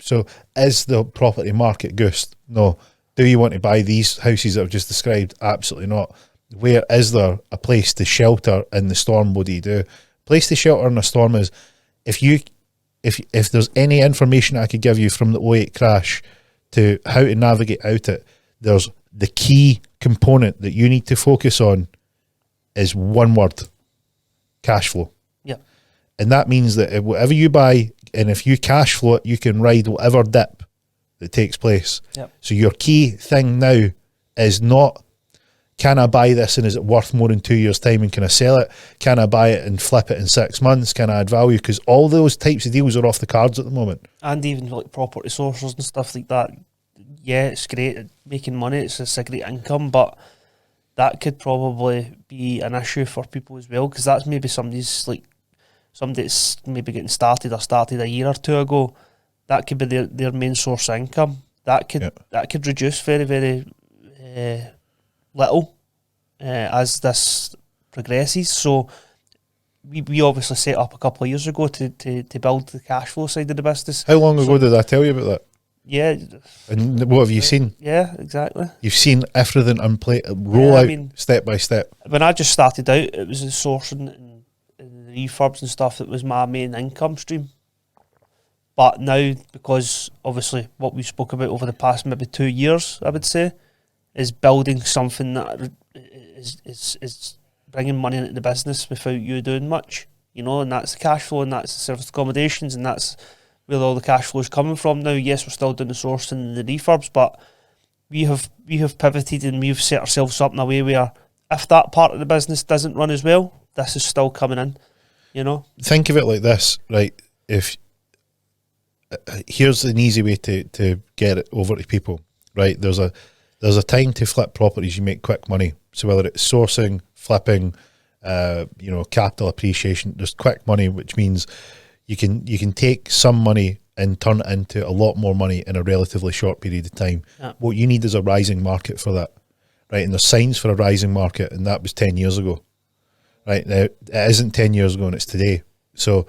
So is the property market goosed? No. Do you want to buy these houses that I've just described? Absolutely not. Where is there a place to shelter in the storm? What do you do? Place to shelter in a storm is if there's any information I could give you from the '08 crash to how to navigate out it, there's the key component that you need to focus on is one word: cash flow. Yeah. And that means that whatever you buy, and if you cash flow it, you can ride whatever dip that takes place. Yep. So your key thing now is not, can I buy this and is it worth more in 2 years' time and can I sell it? Can I buy it and flip it in 6 months? Can I add value? Because all those types of deals are off the cards at the moment. And even like property sources and stuff like that. Yeah, it's great at making money. It's a great income, but that could probably be an issue for people as well, because that's maybe somebody that's maybe getting started or started a year or two ago. That could be their main source of income. That could reduce very, very little as this progresses. So we obviously set up a couple of years ago to build the cash flow side of the business. How long ago did I tell you about that? Yeah. And what have you seen? Yeah, exactly. You've seen everything roll out step by step. When I just started out, it was the sourcing and the refurbs and stuff that was my main income stream. But now, because obviously what we spoke about over the past maybe 2 years, I would say, is building something that is bringing money into the business without you doing much, and that's the cash flow, and that's the service accommodations, and that's where all the cash flow is coming from now. Yes, we're still doing the sourcing and the refurbs, but we have pivoted and we've set ourselves up in a way where if that part of the business doesn't run as well, this is still coming in, Think of it like this, right? Here's an easy way to get it over to people, right? There's a time to flip properties. You make quick money. So whether it's sourcing, flipping, capital appreciation, there's quick money, which means you can take some money and turn it into a lot more money in a relatively short period of time. Yeah. What you need is a rising market for that, right? And there's signs for a rising market, and that was 10 years ago, right? Now, it isn't 10 years ago and it's today. So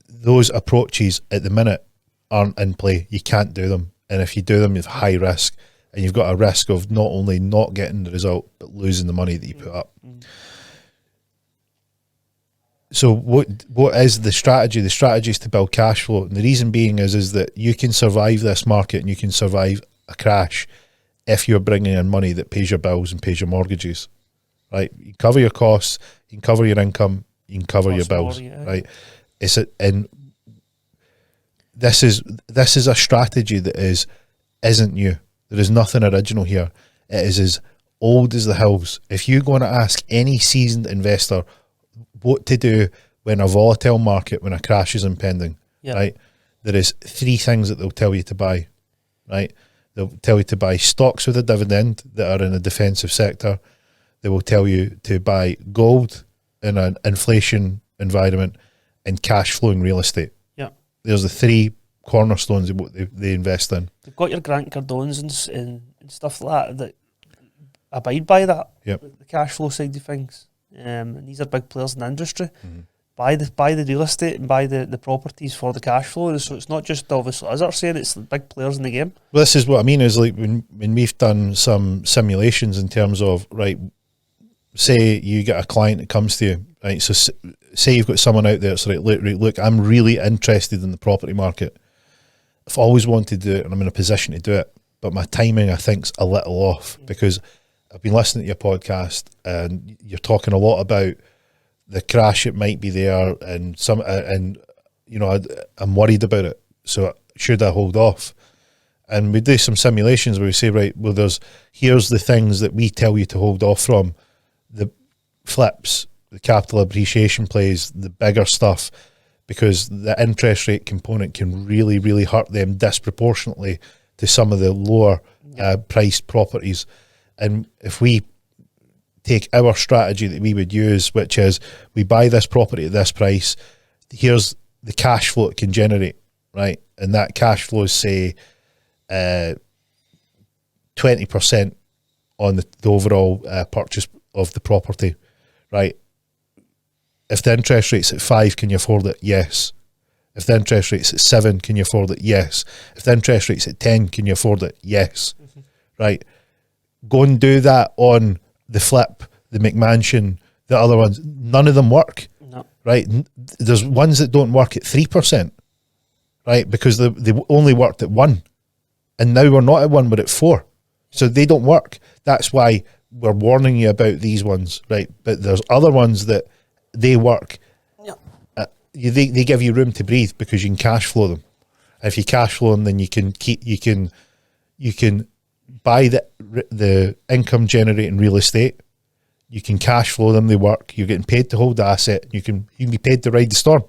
those approaches at the minute aren't in play. You can't do them. And if you do them, you have high risk, and you've got a risk of not only not getting the result, but losing the money that you put up. So what is the strategy? The strategy is to build cash flow. And the reason being is that you can survive this market and you can survive a crash if you're bringing in money that pays your bills and pays your mortgages, right? You can cover your costs, you can cover your income, you can cover your bills, right? And this is a strategy that isn't new. There is nothing original here. It is as old as the hills. If you're going to ask any seasoned investor what to do when a volatile market, when a crash is impending, right? There is 3 things that they'll tell you to buy, right? They'll tell you to buy stocks with a dividend that are in a defensive sector. They will tell you to buy gold in an inflation environment and cash flowing real estate. Yeah. There's the 3 cornerstones of what they invest in. They've got your Grant Cardones and stuff like that abide by that. Yep. The cash flow side of things. And these are big players in the industry. Mm-hmm. Buy the real estate and buy the properties for the cash flow. So it's not just obviously, as I'm saying, it's the big players in the game. Well, this is what I mean is like when we've done some simulations in terms of, right, say you get a client that comes to you, right? So say you've got someone out there that's like, look, I'm really interested in the property market. I've always wanted to do it and I'm in a position to do it, but my timing I think's a little off because I've been listening to your podcast and you're talking a lot about the crash that might be there and I'm worried about it. So should I hold off? And we do some simulations where we say, right, well, here's the things that we tell you to hold off from: the flips, the capital appreciation plays, the bigger stuff, because the interest rate component can really, really hurt them disproportionately to some of the lower priced properties. And if we take our strategy that we would use, which is we buy this property at this price, here's the cash flow it can generate, right? And that cash flow is, say, 20% on the overall purchase of the property, right? If the interest rate's at 5, can you afford it? Yes. If the interest rate's at 7, can you afford it? Yes. If the interest rate's at 10, can you afford it? Yes. Right. Go and do that on the Flip, the McMansion, the other ones. None of them work. No. Right. There's ones that don't work at 3%. Right. Because they only worked at 1. And now we're not at 1, we're at 4. So they don't work. That's why we're warning you about these ones. Right. But there's other ones that they work. They give you room to breathe because you can cash flow them. If you cash flow them, then you can buy the income generating real estate. You can cash flow them. They work. You're getting paid to hold the asset. You can be paid to ride the storm.